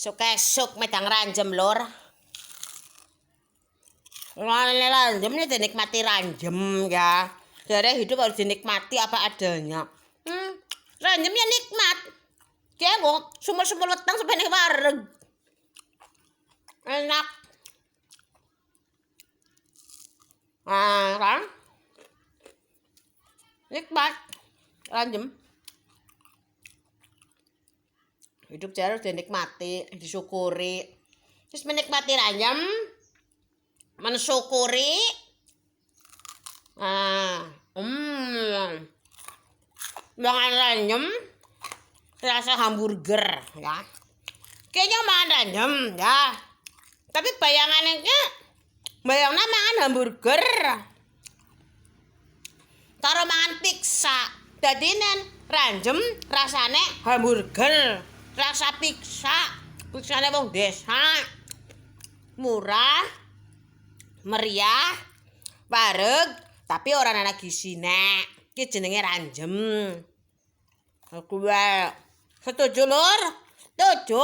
Esuk medang ranjem lur. Ranjem ini dinikmati ranjem ya. Dari hidup harus dinikmati apa adanya. Ranjemnya nikmat. Dia kok sumur-sumur weteng sampai wareg. Enak. Nah, kan? Nikmat. Ranjem. Hidup harus dinikmati, disyukuri. Terus menikmati ranjem, mensyukuri. Dengan ranjem rasa hamburger ya. Kayaknya makan ranjem ya. Tapi bayangnya mangan hamburger. Karo mangan pizza. Dadine ranjem rasane hamburger. Rasa pizza, pizzane wong desa. Murah, meriah, wareg, tapi ora ana gisine. Iki jenenge ranjem. Aku wae. Setuju lur? Setuju.